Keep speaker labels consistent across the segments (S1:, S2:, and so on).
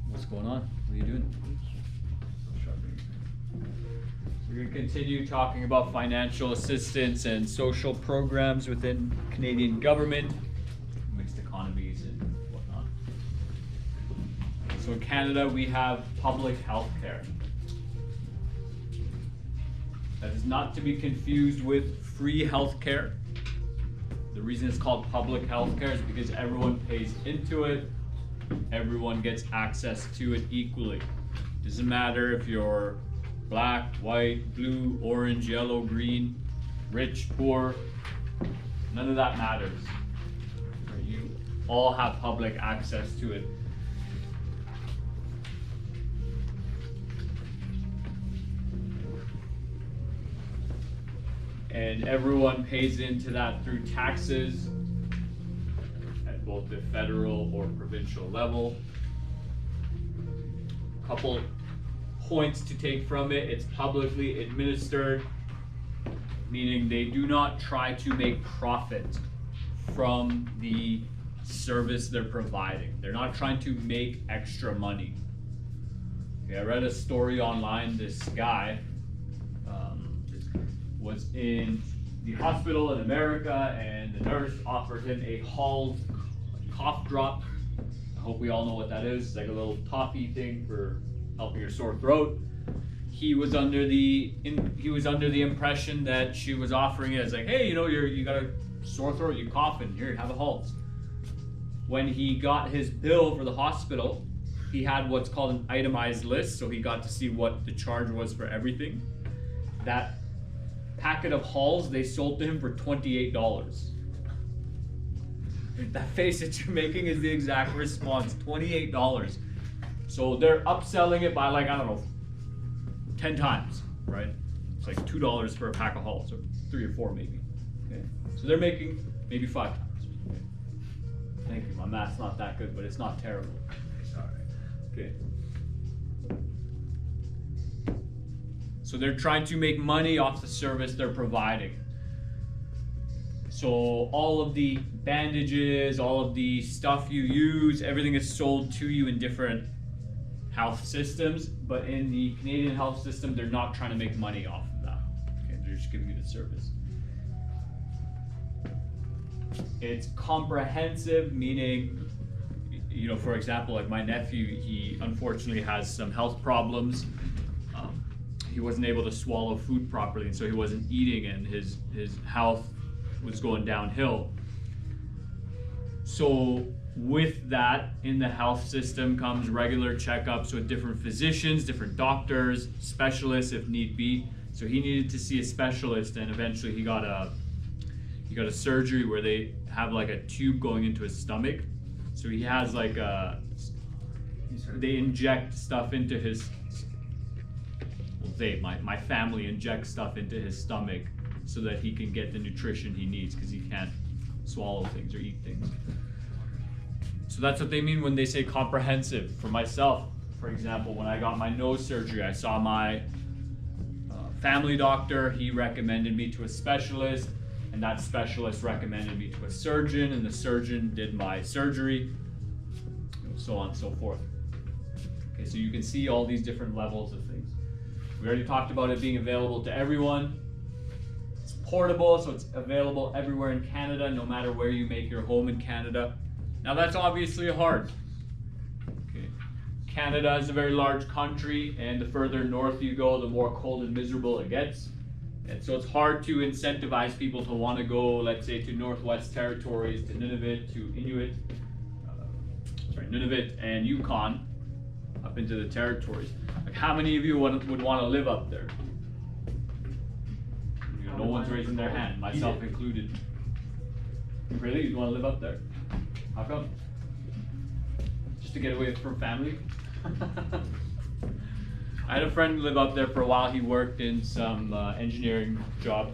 S1: What's going on? What are you doing? We're going to continue talking about financial assistance and social programs within Canadian government, mixed economies and whatnot. So in Canada, we have public health care. That is not to be confused with free health care. The reason it's called public health care is because everyone pays into it. Everyone gets access to it equally. Doesn't matter if you're black, white, blue, orange, yellow, green, rich, poor. None of that matters. You all have public access to it. And everyone pays into that through taxes at both the federal or provincial level. Couple points to take from it: it's publicly administered, meaning they do not try to make profit from the service they're providing. They're not trying to make extra money. Okay, I read a story online. This guy was in the hospital in America, and the nurse offered him a Halls cough drop. I hope we all know what that is. It's like a little toffee thing for helping your sore throat. He was under the impression that she was offering it as like, hey, you got a sore throat, you coughing, here, have a Halls. When he got his bill for the hospital, he had what's called an itemized list, so he got to see what the charge was for everything. That packet of Halls they sold to him for $28. That face that you're making is the exact response, $28. So they're upselling it by like, I don't know, 10 times, right? It's like $2 for a pack of Halls, or 3 or 4 maybe. Okay, so they're making maybe 5 times. Okay. Thank you, my math's not that good, but it's not terrible. Sorry. Okay. So they're trying to make money off the service they're providing. So all of the bandages, all of the stuff you use, everything is sold to you in different health systems, but in the Canadian health system, they're not trying to make money off of that. Okay, they're just giving you the service. It's comprehensive, meaning, for example, like my nephew, he unfortunately has some health problems. He wasn't able to swallow food properly, and so he wasn't eating, and his health was going downhill. So with that, in the health system comes regular checkups with different physicians, different doctors, specialists if need be. So he needed to see a specialist, and eventually he got a surgery where they have like a tube going into his stomach. So he has like they inject stuff into his, my family injects stuff into his stomach so that he can get the nutrition he needs, because he can't swallow things or eat things. So that's what they mean when they say comprehensive. For myself, for example, when I got my nose surgery, I saw my family doctor. He recommended me to a specialist, and that specialist recommended me to a surgeon, and the surgeon did my surgery, so on and so forth. Okay, so you can see all these different levels of things. We already talked about it being available to everyone. It's portable, so it's available everywhere in Canada, no matter where you make your home in Canada. Now that's obviously hard. Okay. Canada is a very large country, and the further north you go, the more cold and miserable it gets. And so it's hard to incentivize people to want to go, let's say, to Northwest Territories, to Nunavut, to Nunavut and Yukon, up into the territories. Like, how many of you would want to live up there? No one's raising their hand, myself included. Really? You'd want to live up there? How come? Just to get away from family? I had a friend live up there for a while. He worked in some engineering job.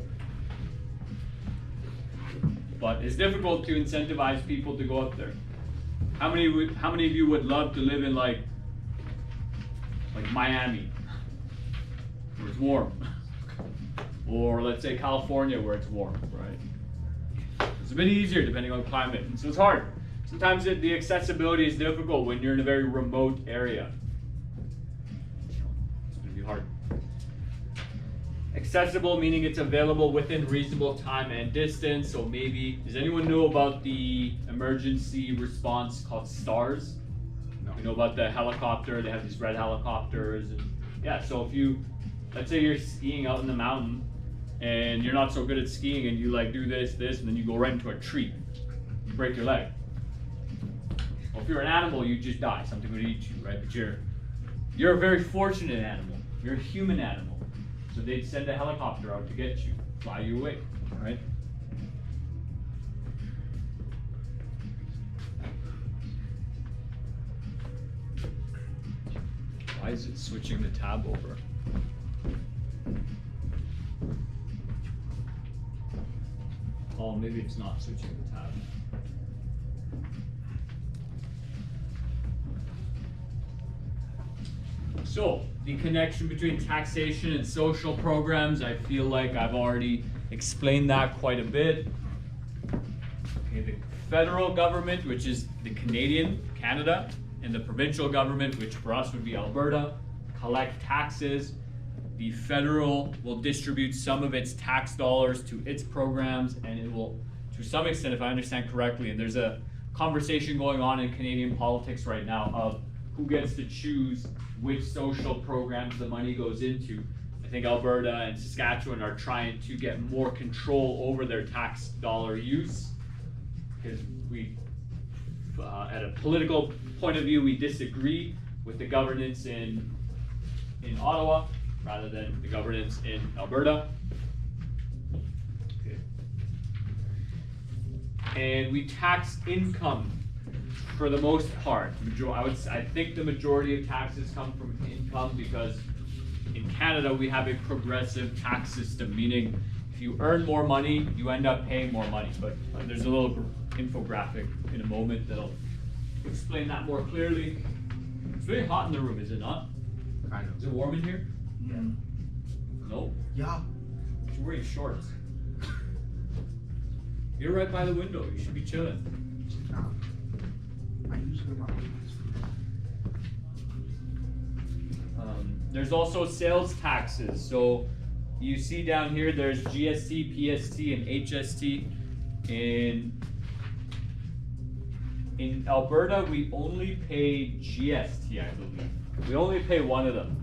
S1: But it's difficult to incentivize people to go up there. How many of you would love to live in like Miami, where it's warm? Or let's say California, where it's warm, right? It's a bit easier depending on climate, and so it's hard. Sometimes the accessibility is difficult when you're in a very remote area. It's going to be hard. Accessible meaning it's available within reasonable time and distance. So maybe, does anyone know about the emergency response called STARS?
S2: No.
S1: You know about the helicopter, they have these red helicopters. And yeah, so if you, let's say you're skiing out in the mountain and you're not so good at skiing and you like do this, and then you go right into a tree, you break your leg. Well, if you're an animal, you just die. Something would eat you, right? But you're a very fortunate animal. You're a human animal. So they'd send a helicopter out to get you, fly you away, right? Why is it switching the tab over? Oh, maybe it's not switching the tab. So, the connection between taxation and social programs, I feel like I've already explained that quite a bit. Okay, the federal government, which is the Canada, and the provincial government, which for us would be Alberta, collect taxes. The federal will distribute some of its tax dollars to its programs, and it will, to some extent, if I understand correctly, and there's a conversation going on in Canadian politics right now of who gets to choose which social programs the money goes into. I think Alberta and Saskatchewan are trying to get more control over their tax dollar use, because we, at a political point of view, we disagree with the governance in Ottawa rather than the governance in Alberta. Okay. And we tax income for the most part. I think the majority of taxes come from income, because in Canada we have a progressive tax system, meaning if you earn more money, you end up paying more money. But there's a little infographic in a moment that'll explain that more clearly. It's very hot in the room, is it not?
S2: Kind of.
S1: Is it warm in here?
S2: Yeah.
S1: No?
S2: Yeah.
S1: You're wearing shorts. You're right by the window. You should be chilling.
S2: No. I usually not.
S1: There's also sales taxes. So you see down here there's GST, PST, and HST. In Alberta, we only pay GST, I believe. We only pay one of them.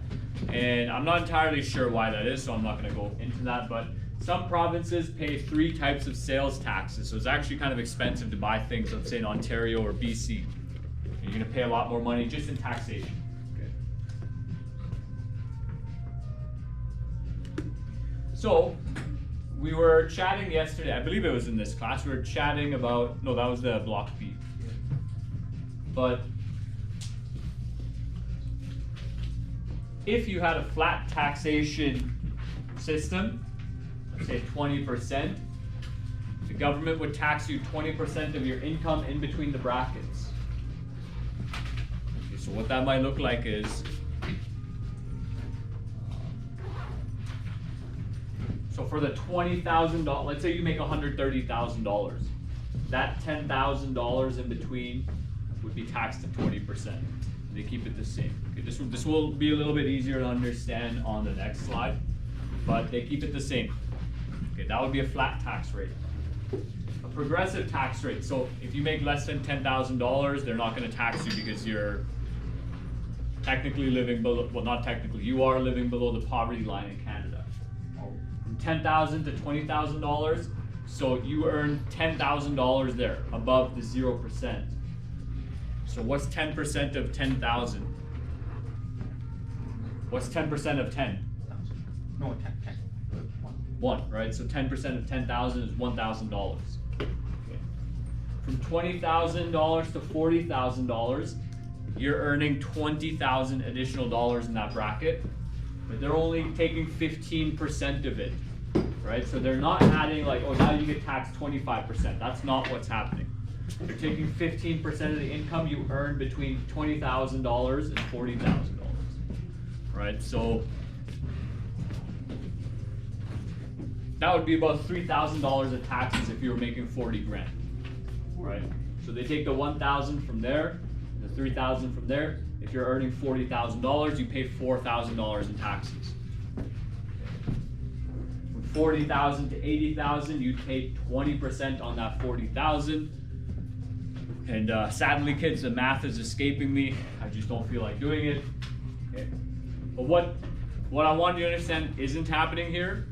S1: And I'm not entirely sure why that is, so I'm not going to go into that. But some provinces pay 3 types of sales taxes. So it's actually kind of expensive to buy things, let's say in Ontario or BC. You're going to pay a lot more money just in taxation. Okay. So we were chatting yesterday, I believe it was in this class, we were chatting about, no, that was the block B. But if you had a flat taxation system, let's say 20%, the government would tax you 20% of your income in between the brackets. Okay, so what that might look like is, so for the $20,000, let's say you make $130,000, that $10,000 in between would be taxed at 20%. They keep it the same. Okay, this will be a little bit easier to understand on the next slide, but they keep it the same. Okay, that would be a flat tax rate. A progressive tax rate. So if you make less than $10,000, they're not going to tax you because you're technically living below. Well, not technically. You are living below the poverty line in Canada. From $10,000 to $20,000, so you earn $10,000 there above the 0%. So what's 10% of 10,000? What's 10% of 10?
S2: No, 10.
S1: 1, right? So 10% of 10,000 is $1,000. Okay. From $20,000 to $40,000, you're earning $20,000 additional dollars in that bracket, but they're only taking 15% of it, right? So they're not adding like, oh, now you get taxed 25%. That's not what's happening. You're taking 15% of the income you earn between $20,000 and $40,000, right? So that would be about $3,000 of taxes if you were making 40 grand, right? So they take the 1,000 from there, the 3,000 from there. If you're earning $40,000, you pay $4,000 in taxes. From 40,000 to 80,000, you take 20% on that 40,000. And sadly, kids, the math is escaping me. I just don't feel like doing it. Okay. But what I want you to understand isn't happening here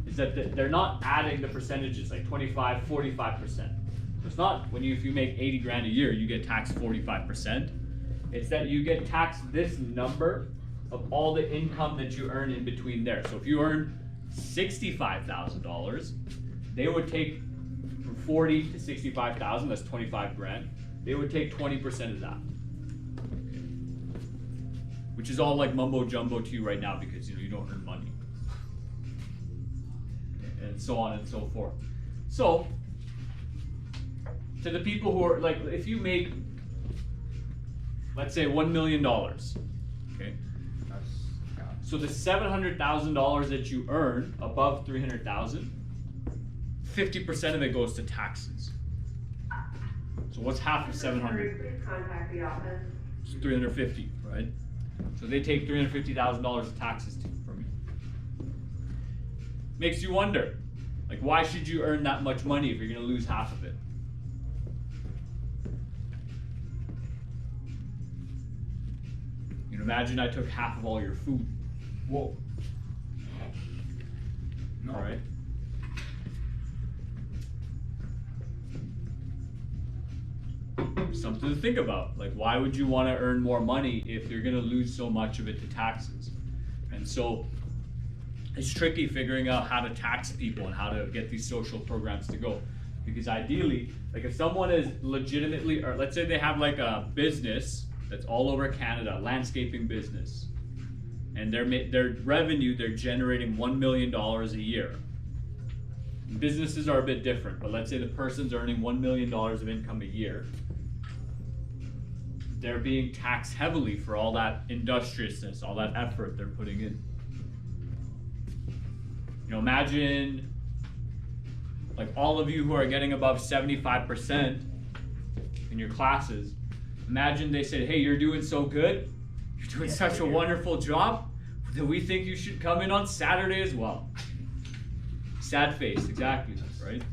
S1: is that they're not adding the percentages like 25, 45%. So it's not if you make 80 grand a year, you get taxed 45%. It's that you get taxed this number of all the income that you earn in between there. So if you earn $65,000, they would take from 40 to 65,000, that's 25 grand. They would take 20% of that. Okay. Which is all like mumbo jumbo to you right now because you don't earn money. Okay. And so on and so forth. So to the people who are like, if you make, let's say $1 million, okay? So the $700,000 that you earn above 300,000, 50% of it goes to taxes. So what's half of 700?
S3: Please contact the office.
S1: It's 350, right? So they take $350,000 of taxes from you. Makes you wonder, like, why should you earn that much money if you're going to lose half of it? You know, imagine I took half of all your food.
S2: Whoa. No.
S1: All right. Something to think about. Like, why would you want to earn more money if you're going to lose so much of it to taxes? And so it's tricky figuring out how to tax people and how to get these social programs to go. Because ideally, like if someone is legitimately, or let's say they have like a business that's all over Canada, landscaping business, and their revenue, they're generating $1 million a year. Businesses are a bit different, but let's say the person's earning $1 million of income a year. They're being taxed heavily for all that industriousness, all that effort they're putting in. You know, imagine like all of you who are getting above 75% in your classes, imagine they said, hey, you're doing so good, you're doing such a wonderful job, that we think you should come in on Saturday as well. Sad face, exactly, right?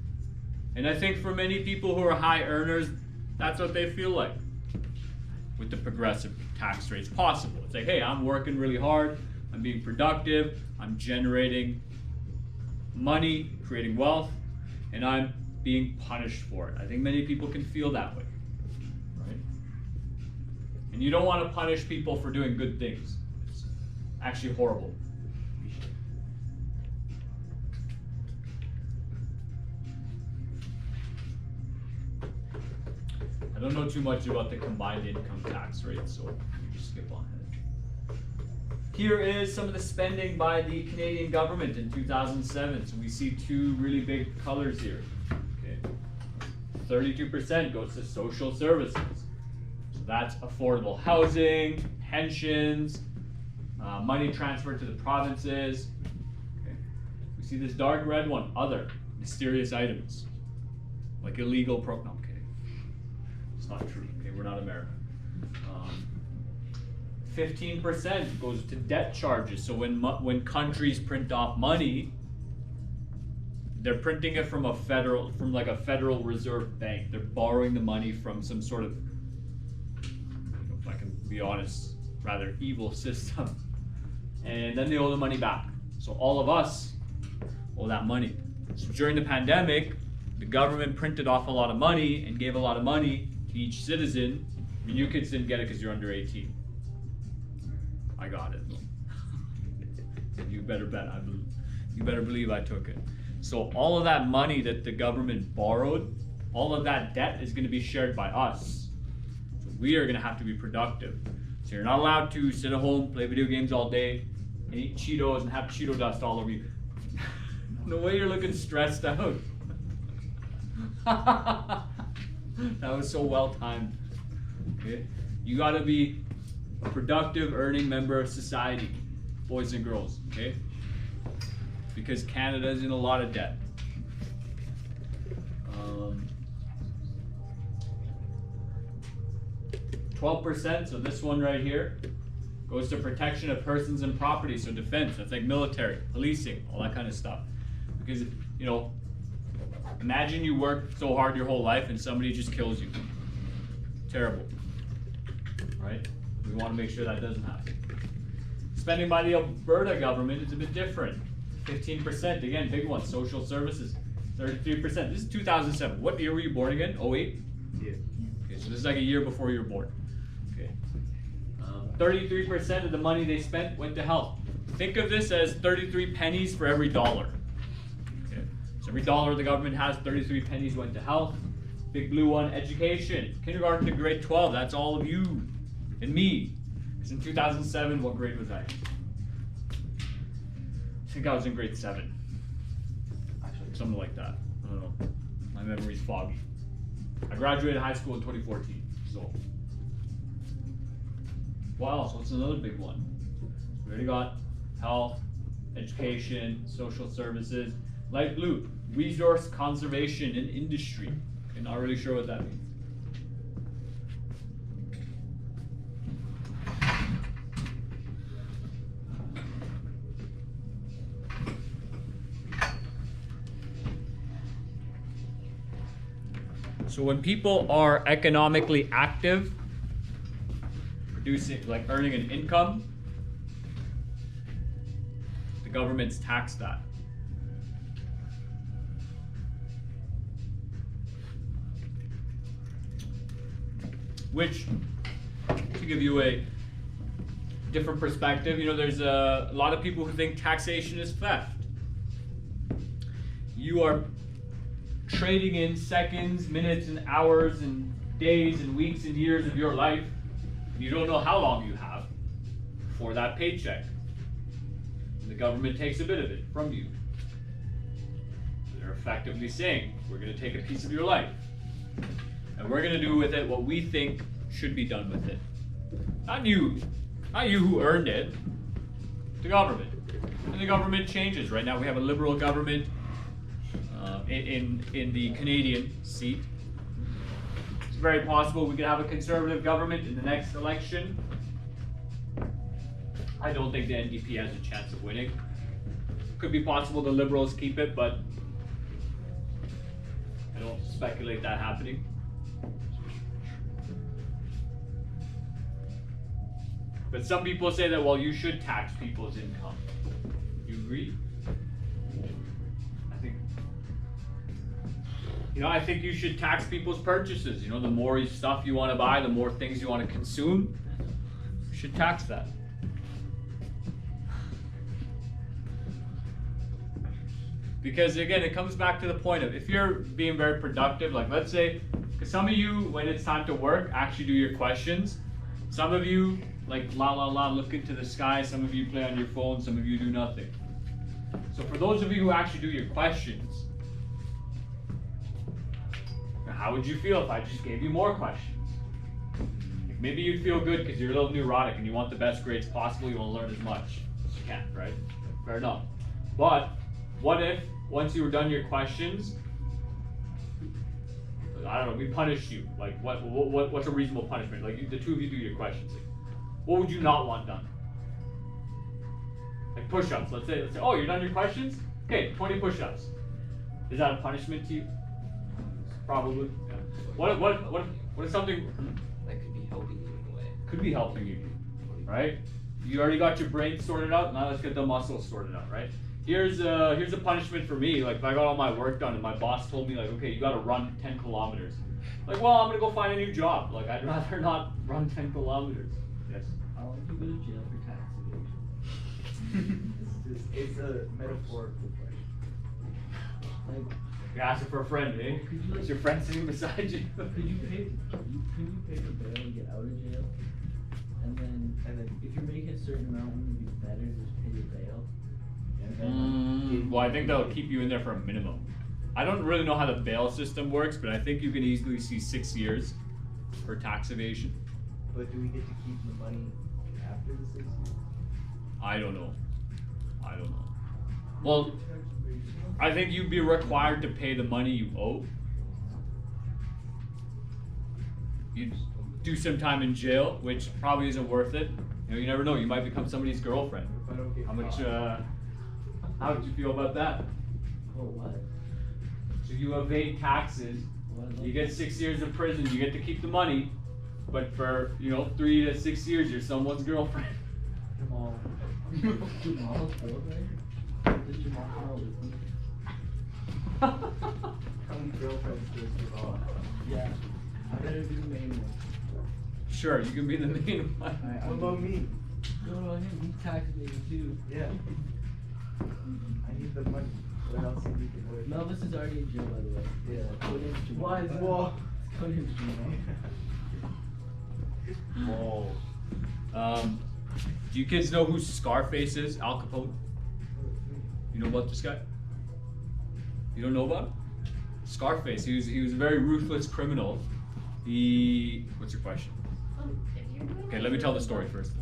S1: And I think for many people who are high earners, that's what they feel like with the progressive tax rates possible. It's like, hey, I'm working really hard, I'm being productive, I'm generating money, creating wealth, and I'm being punished for it. I think many people can feel that way, right? And you don't want to punish people for doing good things. It's actually horrible. I don't know too much about the combined income tax rate, so let me just skip on ahead. Here is some of the spending by the Canadian government in 2007. So we see two really big colors here. Okay. 32% goes to social services. So that's affordable housing, pensions, money transferred to the provinces. Okay. We see this dark red one, other, mysterious items, like illegal no, I'm kidding. It's not true. Okay, we're not America. 15% goes to debt charges. So when countries print off money, they're printing it from like a Federal Reserve bank. They're borrowing the money from some sort of, if I can be honest, rather evil system. And then they owe the money back. So all of us owe that money. So during the pandemic, the government printed off a lot of money and gave a lot of money to each citizen. I mean, you kids didn't get it because you're under 18. I got it. You better bet. You better believe I took it. So all of that money that the government borrowed, all of that debt is going to be shared by us. So we are going to have to be productive. So you're not allowed to sit at home, play video games all day, and eat Cheetos and have Cheeto dust all over you. No way you're looking stressed out. That was so well timed. Okay? You got to be a productive, earning member of society, boys and girls, okay? Because Canada is in a lot of debt. 12%, so this one right here, goes to protection of persons and property, so defense, that's like military, policing, all that kind of stuff. Because, you know, imagine you work so hard your whole life and somebody just kills you. Terrible, right? We want to make sure that doesn't happen. Spending by the Alberta government is a bit different. 15%, again, big one, social services. 33%, this is 2007. What year were you born again? 08?
S2: Yeah.
S1: Okay, so this is like a year before you were born. Okay. 33% of the money they spent went to health. Think of this as 33 pennies for every dollar. Okay. So every dollar the government has, 33 pennies went to health. Big blue one, education. Kindergarten to grade 12, that's all of you and me. Because in 2007, what grade was I? I think I was in grade 7.
S2: Actually,
S1: Something like that. I don't know. My memory's foggy. I graduated high school in 2014, so. What else? What's another big one? We already got health, education, social services. Light blue, resource conservation and industry. Okay, not really sure what that means. So when people are economically active, producing, like earning an income, the government's tax that. Which, to give you a different perspective, you know, there's a lot of people who think taxation is theft. You are trading in seconds, minutes, and hours, and days, and weeks, and years of your life. You don't know how long you have for that paycheck. And the government takes a bit of it from you. They're effectively saying, we're going to take a piece of your life. And we're going to do with it what we think should be done with it. Not you. Not you who earned it. The government. And the government changes. Right now we have a liberal government. In the Canadian seat. It's very possible we could have a conservative government in the next election. I don't think the NDP has a chance of winning. Could be possible the Liberals keep it, but I don't speculate that happening. But some people say that, well, you should tax people's income. You agree? I think you should tax people's purchases. You know, the more stuff you want to buy, the more things you want to consume, you should tax that. Because again, it comes back to the point of if you're being very productive, like let's say, because some of you, when it's time to work, actually do your questions. Some of you, like look into the sky. Some of you play on your phone. Some of you do nothing. So for those of you who actually do your questions, how would you feel if I just gave you more questions? Maybe you'd feel good because you're a little neurotic and you want the best grades possible, you want to learn as much as you can, right? Fair enough. But what if, once you were done your questions, I don't know, we punished you? Like, what's a reasonable punishment? Like, the two of you do your questions. Like, what would you not want done? Like push-ups. Let's say, oh, you're done your questions? Okay, 20 push-ups. Is that a punishment to you? Probably. Yeah. What is something
S3: that could be helping you in a way?
S1: Could be helping you, right? You already got your brain sorted out. Now let's get the muscles sorted out, right? Here's a punishment for me. Like if I got all my work done and my boss told me like, okay, you got to run 10 kilometers. Like, well, I'm gonna go find a new job. Like I'd rather not run 10 kilometers. Yes.
S4: I don't think you go to jail for tax evasion. it's a metaphorical question. Like.
S1: You're asking for a friend, eh? Is your friend sitting beside you?
S4: Could you pay for bail and get out of jail? And then if you're making a certain amount, wouldn't it be better to just pay your bail?
S1: Well, I think that'll keep you in there for a minimum. I don't really know how the bail system works, but I think you can easily see 6 years for tax evasion.
S4: But do we get to keep the money after the 6 years?
S1: I don't know. Well, I think you'd be required to pay the money you owe. do some time in jail, which probably isn't worth it. You know, you never know. You might become somebody's girlfriend.
S2: If I don't get
S1: How much?
S2: caught.
S1: How would you feel about that?
S4: Oh, what?
S1: So you evade taxes.
S4: What
S1: You get 6 years in prison. You get to keep the money, but for 3 to 6 years, you're someone's girlfriend.
S2: Jamal.
S4: Jamal's girlfriend? Does Jamal come out with me?
S2: How many girlfriends does Jamal have?
S4: Yeah. I better be the main one.
S1: Sure, you can be the main one.
S4: Alright,
S2: What about me?
S4: Go to him, he taxes me too.
S2: Yeah. I need the money. What else do you need to work?
S4: Melvis is already in jail, by the way.
S2: Yeah.
S4: Codename's Jamal.
S2: Why is Wall?
S4: Codename's Jamal.
S1: Whoa. Do you kids know who Scarface is? Al Capone? You know about this guy? You don't know about him? Scarface. He was a very ruthless criminal. What's your question? Okay, let me tell the story first.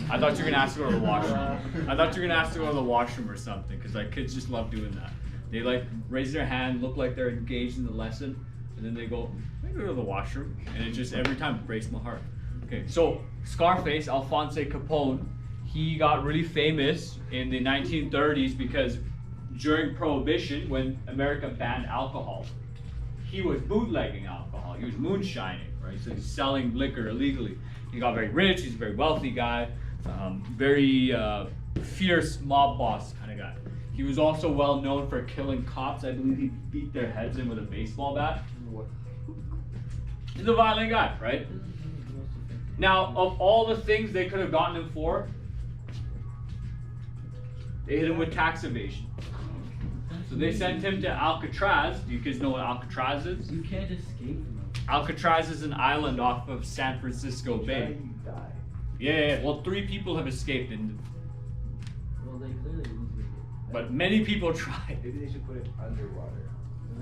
S1: I thought you were gonna ask to go to the washroom. I thought you were gonna ask to go to the washroom or something, because like kids just love doing that. They like raise their hand, look like they're engaged in the lesson, and then they go, "Let me go to the washroom," and it just every time breaks my heart. Okay, so Scarface, Alphonse Capone, he got really famous in the 1930s because during Prohibition, when America banned alcohol, he was bootlegging alcohol. He was moonshining, right? So he's selling liquor illegally. He got very rich. He's a very wealthy guy, very fierce mob boss kind of guy. He was also well known for killing cops. I believe he beat their heads in with a baseball bat. He's a violent guy, right? Now, of all the things they could have gotten him for, they hit him with tax evasion. So they sent him to Alcatraz. Do you kids know what Alcatraz is?
S4: You can't escape from him.
S1: Alcatraz is an island off of San Francisco Bay.
S2: You die.
S1: Yeah. Well, 3 people have escaped,
S4: Well, they clearly didn't do it.
S1: but many people tried.
S2: Maybe they should put it underwater.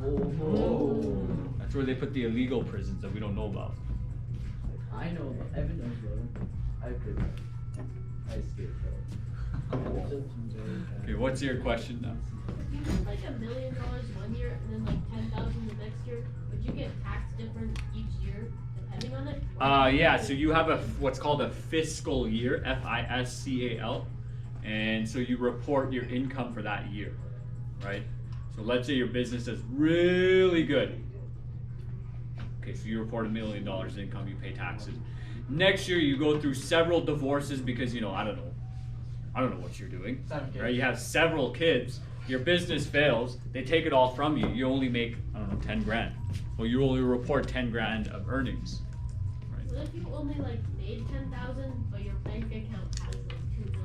S4: Whoa.
S1: That's where they put the illegal prisons that we don't know about.
S4: I know, but Evan knows about him.
S2: I've been there. I escaped though.
S1: Okay, what's your question now?
S5: If you made like $1 million one year and then like 10,000 the next year, would you get taxed different each year depending on it?
S1: Yeah, so you have what's called a fiscal year, FISCAL, and so you report your income for that year, right? So let's say your business is really good. Okay, so you report $1 million income, you pay taxes. Next year you go through several divorces because I don't know what you're doing, right? You have several kids, your business fails, they take it all from you. You only make 10 grand. Well, you only report 10 grand of earnings, right?
S5: What if you only like made 10,000 but your bank account has like 2 million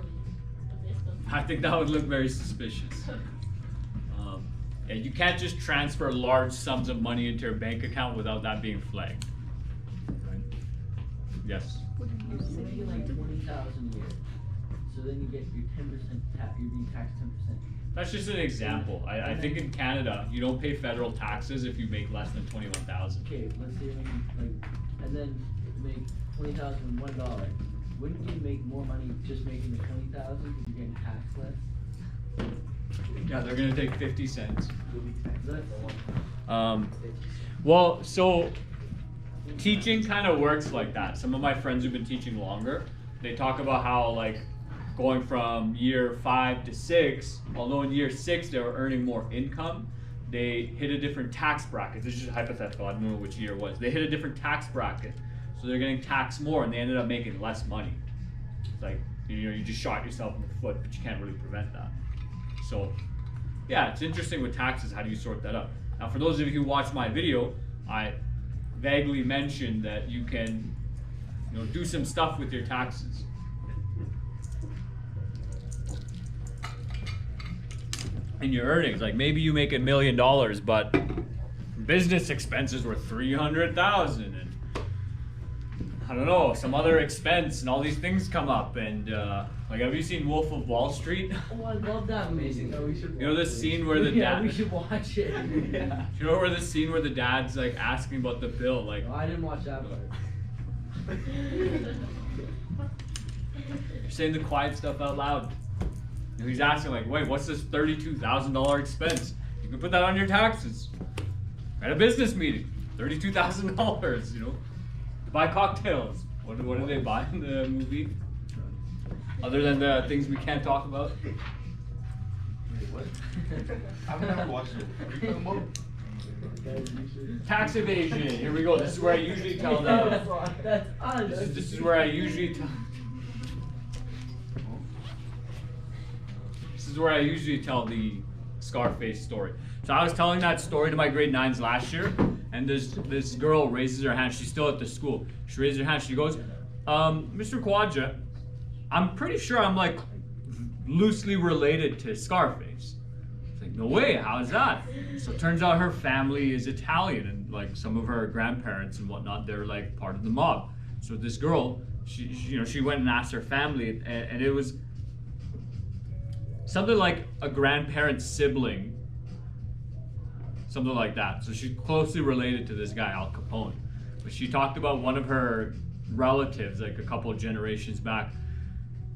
S5: of this stuff?
S1: I think that would look very suspicious. And you can't just transfer large sums of money into your bank account without that being flagged. Right? Yes.
S4: You make like 20,000 a year. So then you get your 10% tax. You're being taxed 10%.
S1: That's just an example. I think in Canada you don't pay federal taxes if you make less than 21,000.
S4: Okay, let's say and then make $20,000 $1. Wouldn't you make more money just making the 20,000 because you're getting taxed less?
S1: Yeah, they're gonna take 50 cents.
S4: That's
S1: Well, so teaching kind of works like that. Some of my friends who've been teaching longer, they talk about how like going from year 5 to 6, although in year 6 they were earning more income, they hit a different tax bracket. This is just hypothetical. I don't know which year it was. They hit a different tax bracket, so they're getting taxed more, and they ended up making less money. It's like you just shot yourself in the foot, but you can't really prevent that. So, yeah, it's interesting with taxes. How do you sort that out? Now, for those of you who watched my video, I vaguely mentioned that you can, do some stuff with your taxes. And your earnings, like maybe you make $1 million, but business expenses were $300,000, and I don't know, some other expense, and all these things come up, and like, have you seen Wolf of Wall Street?
S4: Oh, I love that movie.
S2: No, we should
S1: You know the scene where the
S4: Yeah,
S1: dad.
S4: we should watch it.
S2: Yeah.
S1: You know where the scene where the dad's like asking about the bill, like
S4: No, I didn't watch that part.
S1: you're saying the quiet stuff out loud. And he's asking like, wait, what's this $32,000 expense? You can put that on your taxes. At a business meeting, $32,000. Buy cocktails. What do they buy in the movie? Other than the things we can't talk about?
S2: Wait, what? I've never watched it. What are you talking about?
S4: Guys, you should.
S1: Tax evasion. Here we go. This is where I usually tell them.
S4: That's us.
S1: This is where I usually tell. This is where I usually tell the Scarface story. So I was telling that story to my grade 9s last year, and this girl raises her hand. She's still at the school. She raises her hand. She goes, Mr. Quadja, I'm pretty sure I'm like loosely related to Scarface. It's like, no way, how is that? So it turns out her family is Italian, and like some of her grandparents and whatnot, they're like part of the mob. So this girl, she went and asked her family, and it was something like a grandparent's sibling, something like that. So she's closely related to this guy, Al Capone. But she talked about one of her relatives, like a couple of generations back,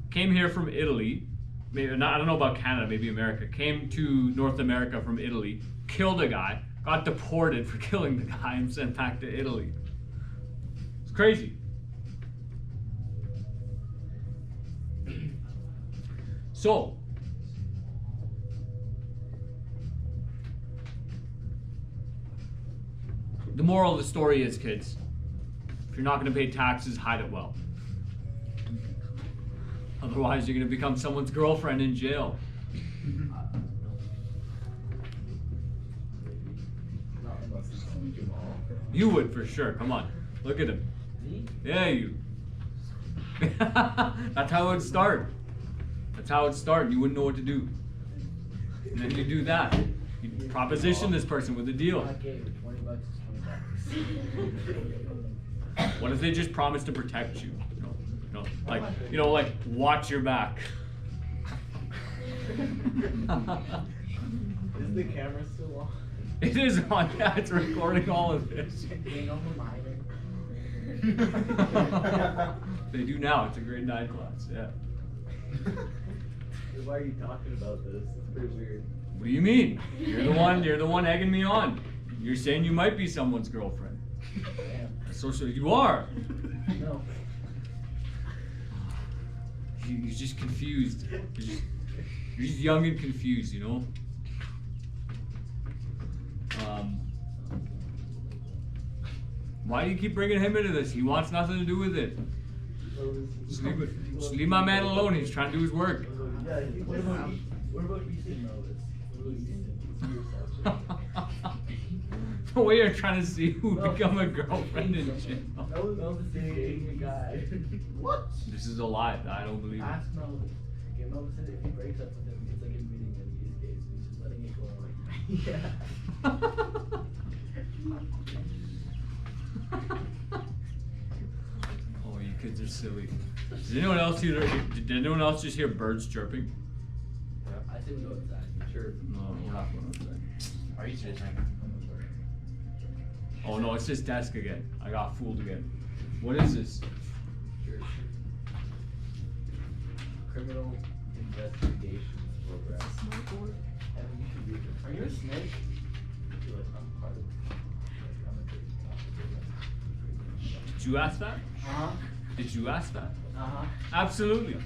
S1: came here from Italy. Maybe not, I don't know about Canada, maybe America. Came to North America from Italy, killed a guy, got deported for killing the guy, and sent back to Italy. It's crazy. So, the moral of the story is, kids, if you're not going to pay taxes, hide it well. Otherwise, you're going to become someone's girlfriend in jail. You would for sure. Come on, look at him.
S4: Me?
S1: Yeah, you. That's how it would start. That's how it would start. You wouldn't know what to do. And then you do that. You proposition this person with a deal.
S4: Okay, $20 is $20.
S1: What if they just promise to protect you? Like watch your back.
S2: Is the camera still on?
S1: It is on. Yeah, it's recording all of this.
S4: They know who mine
S1: They do now. It's a grade 9 class. Yeah.
S2: Why are you talking about this? It's pretty weird.
S1: What do you mean? You're the one egging me on. You're saying you might be someone's girlfriend.
S4: Damn.
S1: So you are.
S4: No.
S1: You're just confused. You're just young and confused, you know? Why do you keep bringing him into this? He wants nothing to do with it. Just leave my man alone. He's trying to do his work.
S2: Yeah, what about Easton Elvis? What about Easton?
S1: The way you're trying to see who would become a girlfriend in jail.
S2: Elvis dating a guy. What?
S1: This is a lie. I don't believe it.
S4: Ask Melvin. Okay, Melvin said if he breaks up with him, it's like admitting that he is gay, so he's just letting it go on.
S1: Oh, you kids are silly. Did anyone else just hear birds chirping?
S4: I say we go outside.
S2: Sure.
S1: No, we're not going outside.
S2: Are you serious right
S1: Oh no, it's this desk again. I got fooled again. What is this?
S2: Sure. Criminal Investigations Program. Evan, you should read this. Are you a snake? I'm part of it.
S1: Did you ask that?
S4: Uh-huh.
S1: Did you ask that?
S4: Uh-huh.
S1: Absolutely.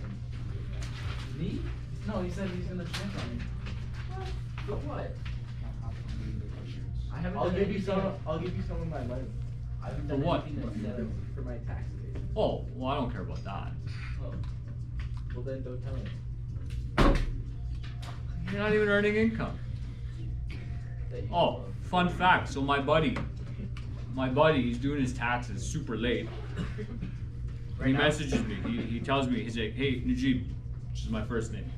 S4: Me? No, he said he's gonna check on me. For what? I haven't
S2: I'll
S4: done
S2: give you
S4: anything.
S2: some of my money.
S4: I haven't
S1: For
S4: done
S1: what?
S4: anything that's
S2: For my tax evasion.
S1: Oh, well, I don't care about that.
S4: Oh.
S2: Well then don't tell me.
S1: You're not even earning income.
S4: That you know
S1: Oh,
S4: of.
S1: fun fact. So my buddy, he's doing his taxes super late.
S2: Right
S1: He
S2: now?
S1: messages me. He tells me, he's like, hey, Najib, which is my first name.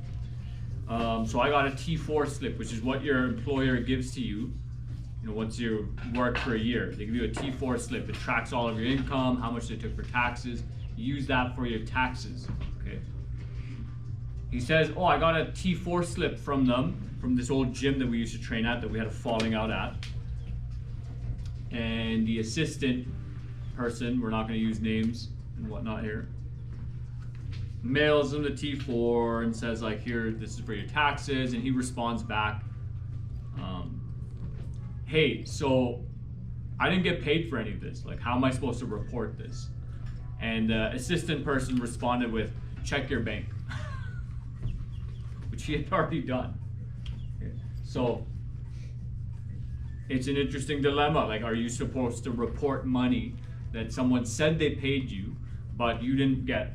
S1: So I got a T4 slip, which is what your employer gives to you. You know, once you work for a year, they give you a T4 slip. It tracks all of your income, how much they took for taxes. You use that for your taxes, okay? He says, oh, I got a T4 slip from them, from this old gym that we used to train at, that we had a falling out at. And the assistant person, we're not gonna use names and whatnot here, mails him the T4 and says like, here, this is for your taxes, and he responds back, hey, so I didn't get paid for any of this. Like, how am I supposed to report this? And the assistant person responded with, check your bank. Which he had already done. So, it's an interesting dilemma. Like, are you supposed to report money that someone said they paid you, but you didn't get?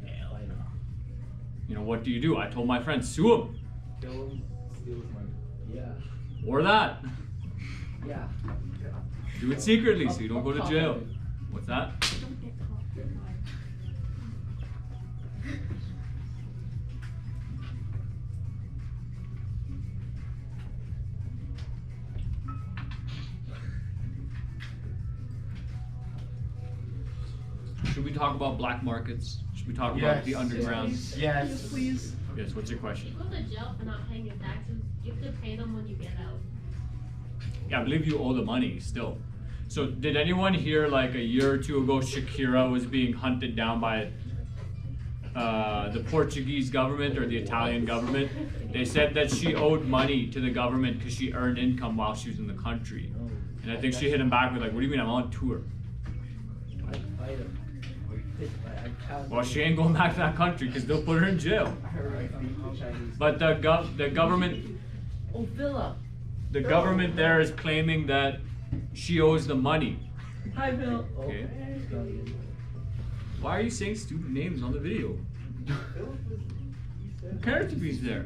S4: Hell, I know.
S1: You know, what do? I told my friend, sue him.
S2: Kill him, steal his money.
S4: Yeah.
S1: Or that.
S4: Yeah.
S1: Do it secretly so you don't go to jail. What's that?
S5: Don't get caught.
S1: Should we talk about black markets? Should we talk about the
S2: Yes.
S1: underground?
S2: Yes, please.
S1: Yes, what's your question?
S5: If you go to jail for not paying your taxes, you have to pay them when you get out.
S1: Yeah, I believe you owe the money still. So did anyone hear like a year or two ago Shakira was being hunted down by the Portuguese government or the Italian government? They said that she owed money to the government because she earned income while she was in the country. And I think she hit him back with like, what do you mean I'm on tour?
S4: I'd fight him. I'd pound
S1: Well,
S4: him.
S1: she ain't going back to that country because they'll put her in jail.
S4: I heard right from the Chinese.
S1: But the government
S4: Oh, Philip.
S1: the government there is claiming that she owes the money.
S4: Hi, Phil. Oh,
S1: Okay.
S4: he's gone again.
S1: Why are you saying stupid names on the video? Who cares if he's there?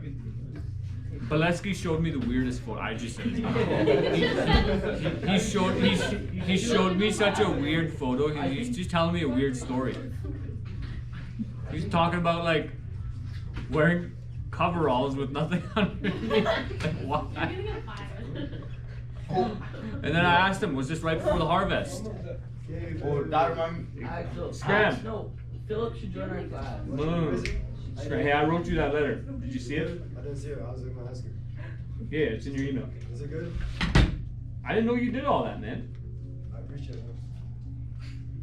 S1: Bolesky showed me the weirdest photo. I just said it. He showed me such a weird photo. He's just telling me a weird story. He's talking about like wearing coveralls with nothing underneath. Like,
S5: You're
S1: why?
S5: gonna get fired.
S1: And then I asked him, was this right before the harvest?
S2: Oh, that reminds me.
S1: Scram.
S4: No, Philip should join our class.
S1: Boom. Hey, I wrote you that letter. Did you see it?
S6: I didn't see it. I was gonna ask you.
S1: Yeah, it's in your email.
S6: Is it good?
S1: I didn't know you did all that, man.
S6: I appreciate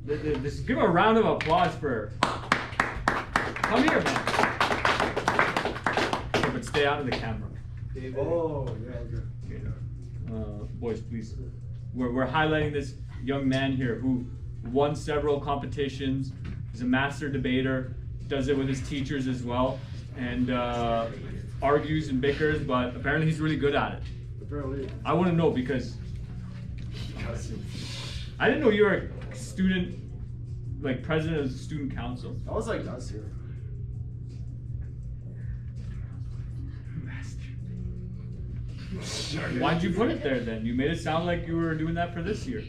S6: it.
S1: Just give a round of applause for. Come here, man. Okay, but stay out of the camera.
S6: Oh, yeah, okay.
S1: Okay. Boys, please. We're highlighting this young man here who won several competitions. He's a master debater. Does it with his teachers as well, and argues and bickers. But apparently, he's really good at it.
S6: Apparently.
S1: I want to know because I didn't know you were a student, like president of the student council.
S6: I was like last year.
S1: Why'd you put it there then? You made it sound like you were doing that for this year.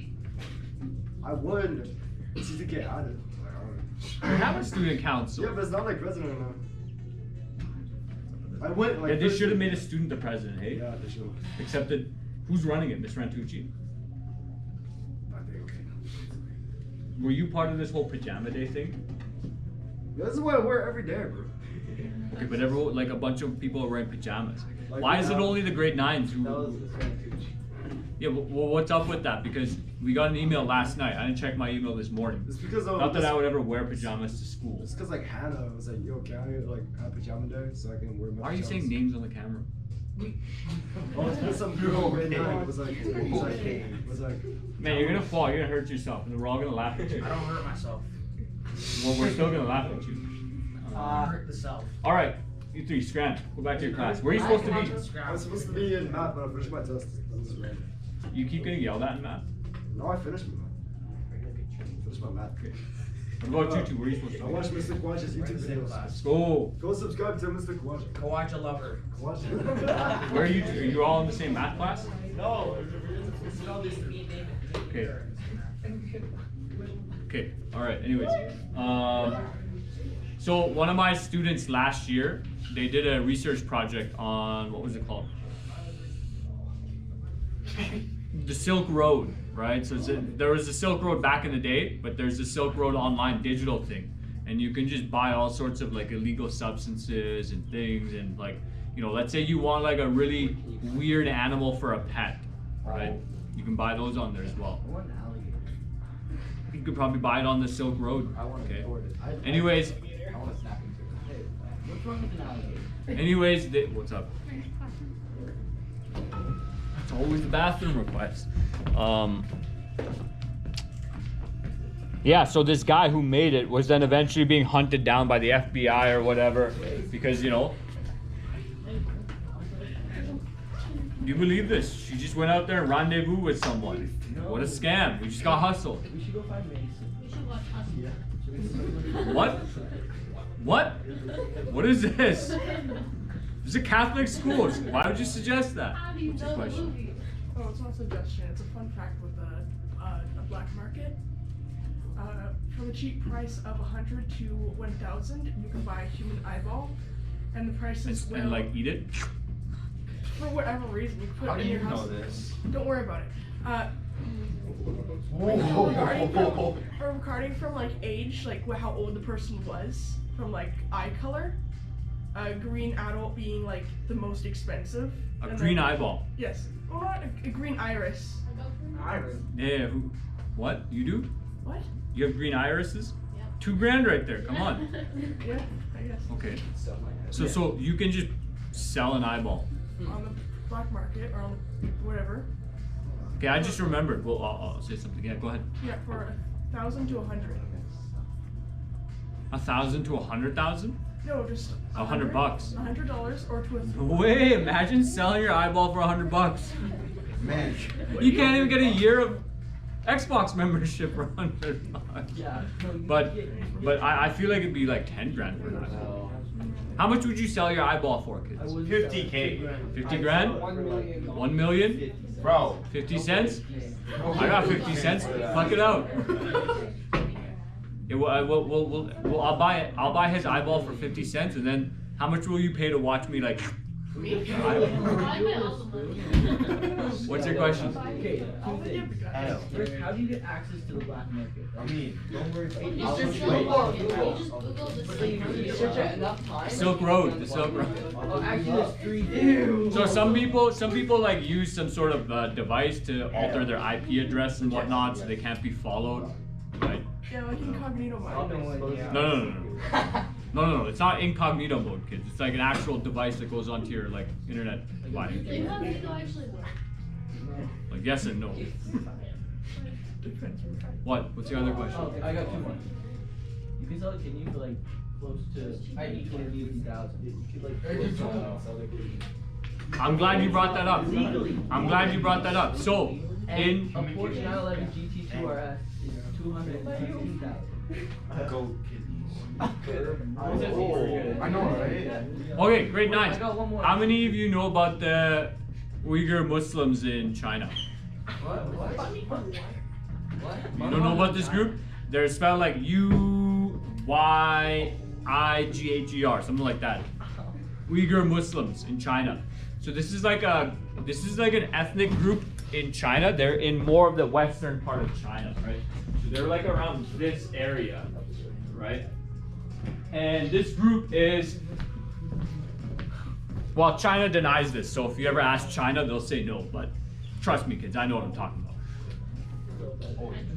S6: I would. It's easy to get added.
S1: We have a student council.
S6: Yeah, but it's not like president now. I went like.
S1: Yeah, they
S6: first
S1: should have
S6: year.
S1: made a student the president, hey?
S6: Yeah, they should.
S1: Except that, who's running it, Ms. Rantucci?
S6: I think.
S1: Were you part of this whole pajama day thing?
S6: Yeah, this is what I wear every day, bro.
S1: Okay, but everyone, like a bunch of people are wearing pajamas.
S6: Like
S1: Why is it
S6: now.
S1: only the grade 9s
S2: That was
S1: who?
S2: this one too.
S1: Yeah, well, what's up with that? Because we got an email last night. I didn't check my email this morning.
S6: It's because of.
S1: Not that I would ever wear pajamas to school.
S6: It's because like Hannah was like, yo, can I like have pajama day so I can wear my.
S1: Why are you saying
S6: pajamas?
S1: names on the camera?
S6: Oh, it's because some girl right now was like,
S1: Man, you're gonna fall. You're gonna hurt yourself, and we're all gonna laugh at you.
S7: I don't hurt myself.
S1: Well, we're still gonna laugh at you.
S7: Hurt the self.
S1: All right, you three, Scram, go back to your class. Where are you supposed to be?
S6: I was supposed to be in math, but I finished my test. That was right.
S1: You keep getting yelled at in math.
S6: No, I finished my math. Finished my math.
S1: What about you two? Where are you supposed
S6: I
S1: to be?
S6: watched Mr. Kwaj's
S7: We're in
S6: YouTube
S7: the same
S6: videos.
S7: class.
S1: Go.
S6: Go subscribe to Mr. Kwaj.
S7: Kawach a lover.
S6: Kwaj.
S1: Where are you two? Are you all in the same math class?
S7: No, it's all these
S1: Okay. Okay. All right. Anyways, so one of my students last year, they did a research project on what was it called? The Silk Road, right? So there was the Silk Road back in the day, but there's the Silk Road online digital thing, and you can just buy all sorts of like illegal substances and things, and like, you know, let's say you want like a really weird animal for a pet, right? You can buy those on there as well.
S4: I want an alligator.
S1: You could probably buy it on the Silk Road.
S2: I want to
S1: Okay.
S2: record it.
S1: Anyways,
S2: I want to snap into it.
S4: Hey, what's wrong with an alligator?
S1: anyways, what's up? It's always the bathroom request. Yeah, so this guy who made it was then eventually being hunted down by the FBI or whatever because, you know. Do you believe this? She just went out there and rendezvous with someone. What a scam. We just got hustled.
S4: We should go find Mason.
S5: We should watch Hustle.
S1: What? What? What is this? This is a Catholic school. Why would you suggest that?
S5: How do you
S1: What's your
S5: know the
S1: question?
S5: movie?
S8: Oh, it's not a suggestion. It's a fun fact with a black market. For the cheap price of 100 to 1,000, you can buy a human eyeball, and the prices will.
S1: And like eat it?
S8: For whatever reason, you put
S2: How
S8: it
S2: do
S8: in
S2: you
S8: your house.
S2: know this?
S8: Don't worry about it. Regarding from like age, like how old the person was, from like eye color. Green adult being like the most expensive.
S1: A
S8: and
S1: green
S8: then-
S1: eyeball.
S8: Yes. Well, not a green iris.
S5: I go for
S7: Iris.
S1: Yeah, who? What? You do?
S8: What?
S1: You have green irises?
S5: Yep.
S1: $2,000 right there. Come on.
S8: Yeah, I guess.
S1: Okay.
S3: Stuff like that.
S1: So you can just sell an eyeball.
S8: On the black market or on whatever.
S1: Okay, I just remembered. Well, I'll say something. Yeah, go ahead.
S8: Yeah, for 1,000 to 100.
S1: 1,000 to 100,000?
S8: No, just
S1: $100.
S8: $100 or to a.
S1: Wait, imagine selling your eyeball for $100.
S2: Man.
S1: You can't even get a year of Xbox membership for $100.
S4: Yeah. No, you
S1: But
S4: get-
S1: I feel like it'd be like 10 grand for an eyeball. How much would you sell your eyeball for,
S4: I
S1: kids?
S4: wouldn't
S2: 50K.
S4: sell it.
S1: 50 grand?
S3: 1 million.
S1: 1 million?
S2: Bro.
S1: 50 cents? I got 50 cents. Fuck it out. Yeah, I'll buy it. I'll buy his eyeball for 50 cents, and then how much will you pay to watch me like?
S5: I bet all the money.
S1: What's your question?
S4: Okay, two things. First, how do you get access to the black market?
S2: I mean, don't worry about
S5: You
S2: it.
S5: just
S3: Just
S5: Google
S3: Google.
S5: the
S3: But
S5: same
S3: then
S5: movie.
S3: you search it enough times.
S1: Silk Road, the Silk Road.
S4: Oh, actually, there's 3 things.
S1: So some people like use some sort of device to alter their IP address and whatnot, so they can't be followed, right?
S8: Yeah, like incognito mode.
S1: No. It's not incognito mode, kids. It's like an actual device that goes onto your like internet device.
S5: Incognito actually works.
S1: Like yes and no. What? What's your other question?
S4: Oh, I got 2 more. You can sell a kidney for like close to 20,000. Like,
S1: I'm glad you brought that up.
S4: legally.
S1: I'm glad you brought that up. So
S4: And
S1: in
S4: a Porsche 911 GT2 RS is 216,000.
S2: Go kidneys.
S3: Oh,
S2: I know, right?
S1: okay, grade
S4: Wait, I
S1: 9.
S4: got one more.
S1: How many of you know about the Uyghur Muslims in China? You don't know about this group? They're spelled like UYIGHER, something like that. Uyghur Muslims in China. So this is like an ethnic group in China. They're in more of the western part of China, right? So they're like around this area, right? And this group is, well, China denies this. So if you ever ask China, they'll say no. But trust me, kids, I know what I'm talking about.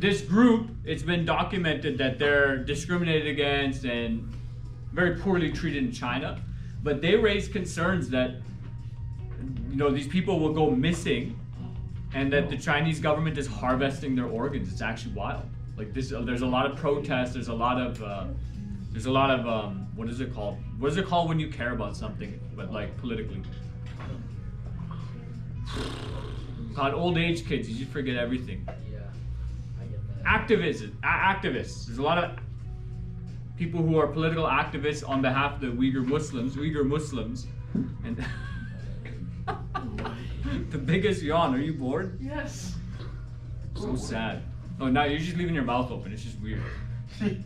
S1: This group, it's been documented that they're discriminated against and very poorly treated in China. But they raise concerns that, you know, these people will go missing and that the Chinese government is harvesting their organs. It's actually wild. Like this, there's a lot of protests. There's a lot of what is it called? What is it called when you care about something, but like politically? God, old age kids, you just forget everything.
S4: Yeah, I get that.
S1: Activists. There's a lot of people who are political activists on behalf of the Uyghur Muslims, and the biggest yawn. Are you bored?
S8: Yes.
S1: So sad. Oh, now you're just leaving your mouth open. It's just weird.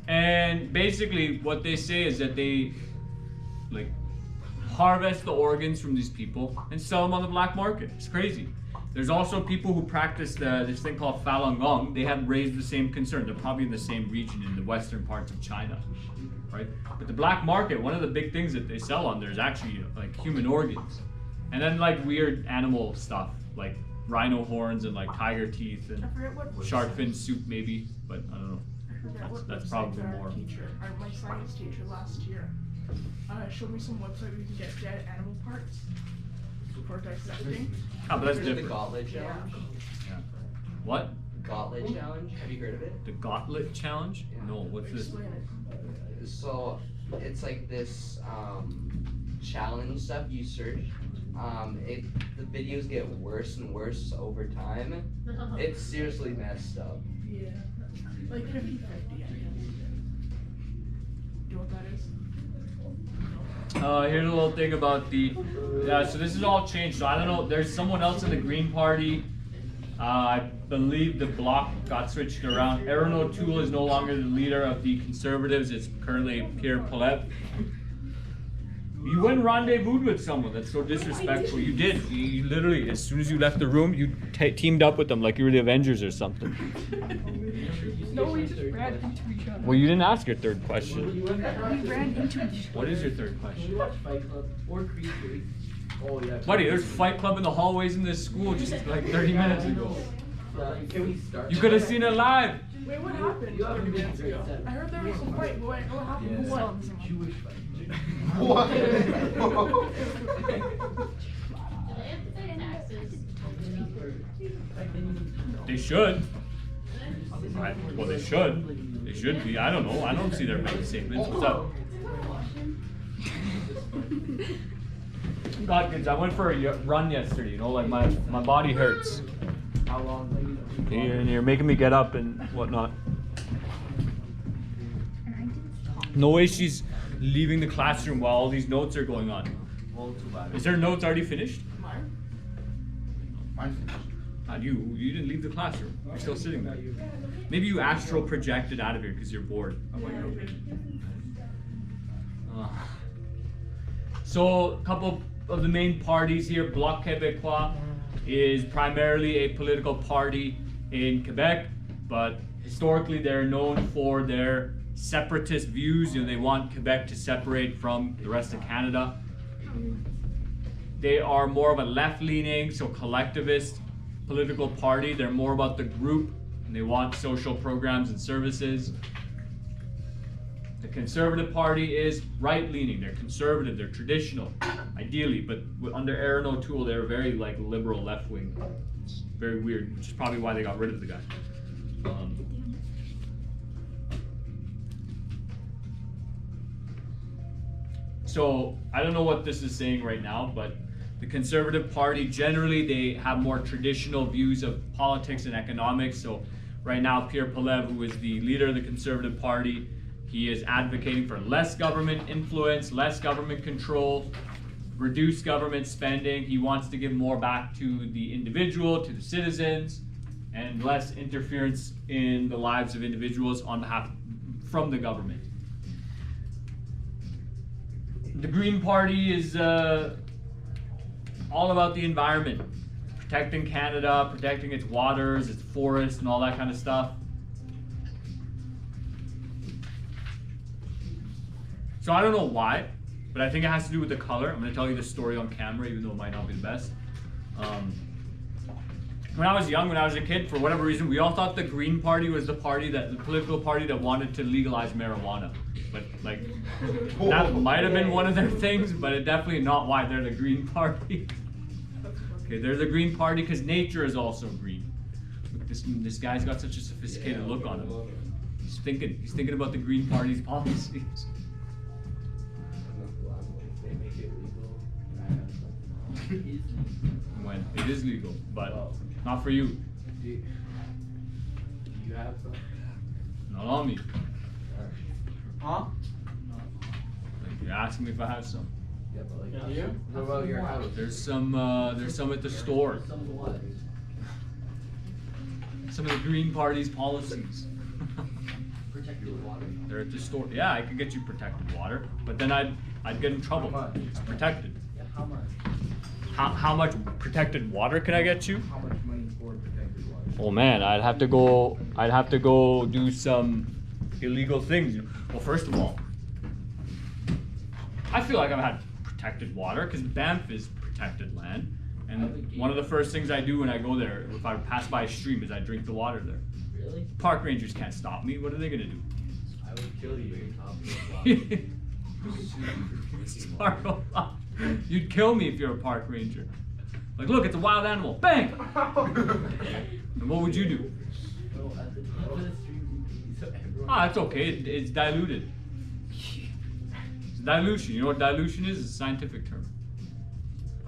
S1: And basically, what they say is that they like harvest the organs from these people and sell them on the black market. It's crazy. There's also people who practice this thing called Falun Gong. They have raised the same concern. They're probably in the same region in the western parts of China, right? But the black market, one of the big things that they sell on there is actually like human organs, and then like weird animal stuff like rhino horns and like tiger teeth
S8: I
S1: and
S8: forget what
S1: shark fin soup maybe, but I don't know.
S8: I forget what
S1: That's
S8: website
S1: probably
S8: our
S1: more.
S8: teacher, my science teacher last year, showed me some website where you can get dead animal parts for dissecting.
S1: Ah, but that's
S3: There's the
S1: different.
S3: gauntlet
S8: Yeah.
S3: challenge.
S1: What?
S3: Gauntlet challenge. Have you heard of it?
S1: The Gauntlet Challenge?
S3: Yeah.
S1: No, what's this?
S8: Explain it.
S3: So it's like this challenge stuff you search. The videos get worse and worse over time. It's seriously messed up.
S8: Yeah. Like 50-50, I guess. Do you know what that is?
S1: Here's a little thing about the, yeah, so this is all changed, so I don't know, there's someone else in the Green Party, I believe the bloc got switched around. Aaron O'Toole is no longer the leader of the Conservatives, it's currently Pierre Poilievre. You went rendezvoused with someone, that's so disrespectful. You did, you literally, as soon as you left the room, you teamed up with them like you were the Avengers or something.
S8: No, we just ran into each other.
S1: Well, you didn't ask your third question.
S8: We ran into each other.
S1: What is your third
S4: Can
S1: question?
S4: we watch Fight Club or Creed 3?
S2: Oh yeah.
S1: Buddy, there's Fight Club in the hallways in this school just like 30 minutes ago.
S4: Can we start?
S1: You could have seen it live.
S8: Wait, what happened?
S4: You haven't
S8: 30
S4: been
S8: minutes
S4: great
S8: ago.
S4: set.
S8: I heard there was some fight. What happened? Who won?
S4: Jewish fight.
S6: What?
S5: Do they have to pay taxes?
S1: They should. Right. Well, they should. They should be. I don't know. I don't see their bank statements. What's up? God, kids, I went for a run yesterday. You know, like my body hurts.
S2: How long?
S1: And you're making me get up and whatnot. No way she's leaving the classroom while all these notes are going on.
S2: Well, too bad.
S1: Is their notes already finished?
S8: Mine?
S1: Not you. You didn't leave the classroom. You're still sitting there. Maybe you astral projected out of here because you're bored. So, a couple of the main parties here. Bloc Québécois is primarily a political party in Quebec, but historically they're known for their separatist views. You know, they want Quebec to separate from the rest of Canada. They are more of a left-leaning, so collectivist political party. They're more about the group, and they want social programs and services. The Conservative Party is right-leaning. They're conservative. They're traditional, ideally, but under Aaron O'Toole, they're very like liberal left-wing. It's very weird, which is probably why they got rid of the guy. So I don't know what this is saying right now, but the Conservative Party, generally they have more traditional views of politics and economics. So right now, Pierre Poilievre, who is the leader of the Conservative Party, he is advocating for less government influence, less government control, reduce government spending. He wants to give more back to the individual, to the citizens, and less interference in the lives of individuals on behalf from the government. The Green Party is all about the environment, protecting Canada, protecting its waters, its forests, and all that kind of stuff. So I don't know why, but I think it has to do with the color. I'm going to tell you this story on camera, even though it might not be the best. When I was young, when I was a kid, for whatever reason, we all thought the Green Party was the political party that wanted to legalize marijuana. But like, that might have been one of their things, but it's definitely not why they're the Green Party. Okay, they're the Green Party because nature is also green. Look, this guy's got such a sophisticated look on him. He's thinking about the Green Party's policies.
S2: They make it legal.
S1: When it is legal, but not for you.
S2: Do you have some?
S1: Not on me.
S2: Huh?
S1: Like, you're asking me if I have some.
S2: Yeah, but like you? What about your house?
S1: There's some at the store.
S4: Some of what?
S1: Some of the Green Party's policies.
S4: Protected water.
S1: They're at the store. Yeah, I could get you protected water, but then I'd get in trouble.
S2: How much?
S1: It's protected.
S4: Yeah, how much?
S1: How much protected water can I get you?
S2: How much money for protected water?
S1: Oh man, I'd have to go do some illegal things. Well, first of all, I feel like I've had protected water because Banff is protected land. And one of the first things I do when I go there, if I pass by a stream, is I drink the water there.
S4: Really?
S1: Park rangers can't stop me. What are they gonna do?
S2: I would kill you.
S1: You'd kill me if you're a park ranger. Like, look, it's a wild animal. Bang! And what would you do?
S4: Well, at the top of the street, so everyone.
S1: Ah, it's okay. It's diluted. It's dilution. You know what dilution is? It's a scientific term.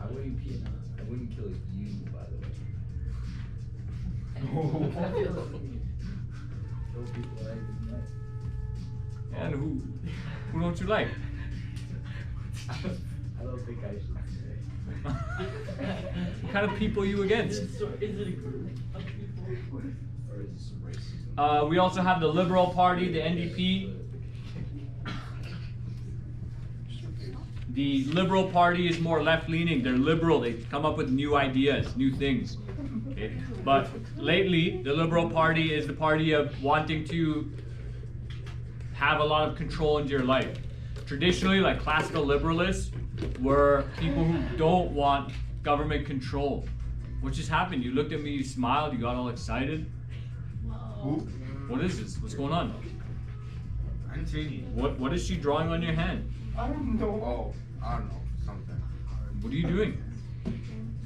S2: I wouldn't kill you, by the way.
S4: Those people I didn't like.
S1: And who don't you like?
S2: I don't think I should say.
S1: What kind of people are you against?
S4: Is it a group of people?
S2: Or is it some racism?
S1: We also have the Liberal Party, the NDP. The Liberal Party is more left-leaning. They're liberal. They come up with new ideas, new things. Okay? But lately, the Liberal Party is the party of wanting to have a lot of control into your life. Traditionally, like classical liberalists were people who don't want government control. What just happened? You looked at me, you smiled, you got all excited.
S5: Whoa.
S1: What is this? What's going on?
S9: Continue.
S1: What is she drawing on your hand?
S9: I don't know. Oh, I don't know. Something.
S1: What are you doing?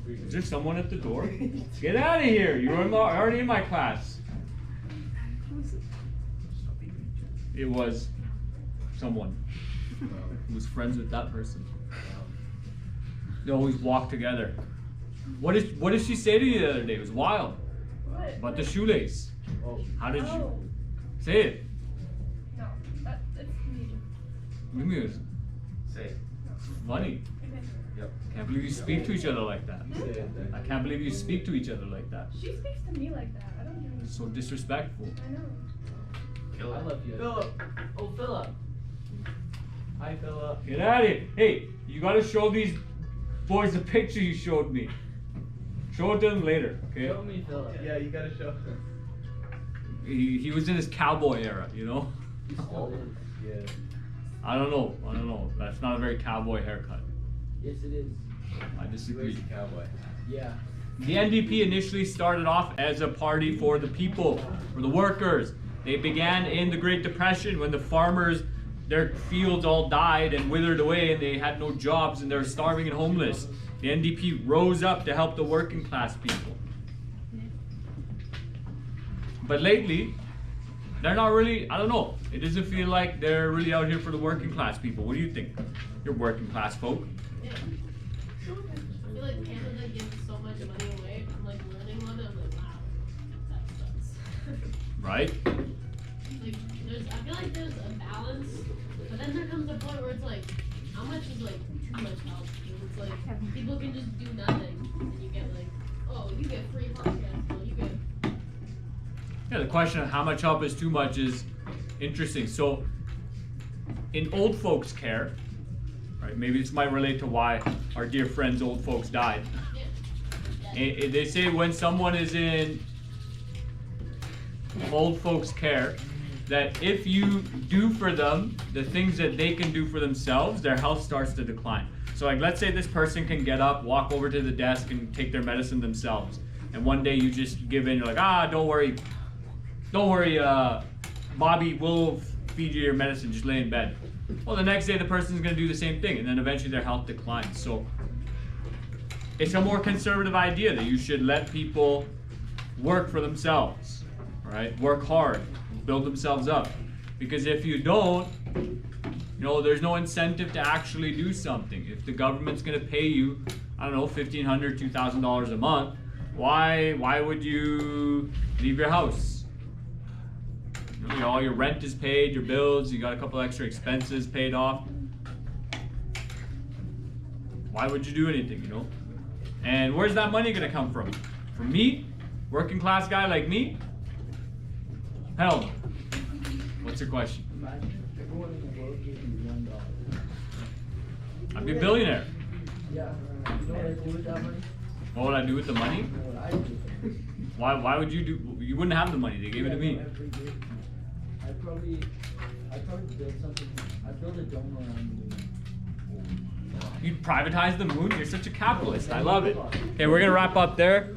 S1: Is there someone at the door? Get out of here! You're already in my class. It was someone who was friends with that person. They always walk together. What did she say to you the other day? It was wild.
S10: What?
S1: About the shoelace. How did you
S10: Oh,
S1: say it?
S10: no, that's me.
S1: Give me this.
S9: Say it.
S1: Funny.
S9: Yep.
S1: Can't believe you speak to each other like that.
S2: Say it then.
S1: I can't believe you speak to each other like that.
S10: She speaks to me like that. I don't do
S1: It's so disrespectful.
S10: I know.
S2: Kill
S4: I
S2: it.
S4: love you.
S2: Philip.
S4: Oh, Philip.
S2: Hi, Philip.
S1: Get out of here. Hey, you gotta show these boys the picture you showed me. Show it to them later, okay?
S4: Show me Philip.
S2: Yeah, you gotta show him.
S1: He was in his cowboy era, you know?
S4: He still is.
S2: Yeah.
S1: I don't know. That's not a very cowboy haircut.
S4: Yes, it is.
S1: I
S2: He
S1: disagree.
S2: was a cowboy.
S4: Yeah.
S1: The NDP initially started off as a party for the people, for the workers. They began in the Great Depression when the farmers, their fields all died and withered away and they had no jobs and they were starving and homeless. The NDP rose up to help the working class people. But lately, they're not really, I don't know, it doesn't feel like they're really out here for the working class people. What do you think? You're working class folk.
S5: Yeah. I feel like Canada gives so much money away. I'm like learning on it. I'm like, wow, that sucks.
S1: Right?
S5: Like, I feel like there's a balance, but then there comes a point where it's like, how much is like too much help? And it's like people can just do nothing, and you get like, oh, you get free podcasts, well, you get.
S1: Yeah, the question of how much help is too much is interesting. So, in old folks' care, right? Maybe this might relate to why our dear friends' old folks died.
S5: Yeah.
S1: They say when someone is in old folks' care, that if you do for them the things that they can do for themselves, their health starts to decline. So like, let's say this person can get up, walk over to the desk and take their medicine themselves. And one day you just give in, you're like, don't worry, Bobby will feed you your medicine, just lay in bed. Well, the next day the person's gonna do the same thing and then eventually their health declines. So it's a more conservative idea that you should let people work for themselves, right? Work hard, build themselves up. Because if you don't, there's no incentive to actually do something. If the government's gonna pay you, I don't know, $1,500, $2,000 a month, why would you leave your house? All your rent is paid, your bills, you got a couple extra expenses paid off. Why would you do anything, And where's that money gonna come from? From me? Working class guy like me? Hell no. What's your question?
S4: Imagine if everyone in the world gave you $1.
S1: I'd be a billionaire.
S4: Yeah. You know what I do with that money?
S1: What would I do with the money?
S4: You know what I do with it?
S1: Why would you do? You wouldn't have the money. They gave it to me.
S4: Every day. I'd probably build something. I'd build a dome around the moon.
S1: You'd privatize the moon? You're such a capitalist. I love it. Okay, we're gonna wrap up there.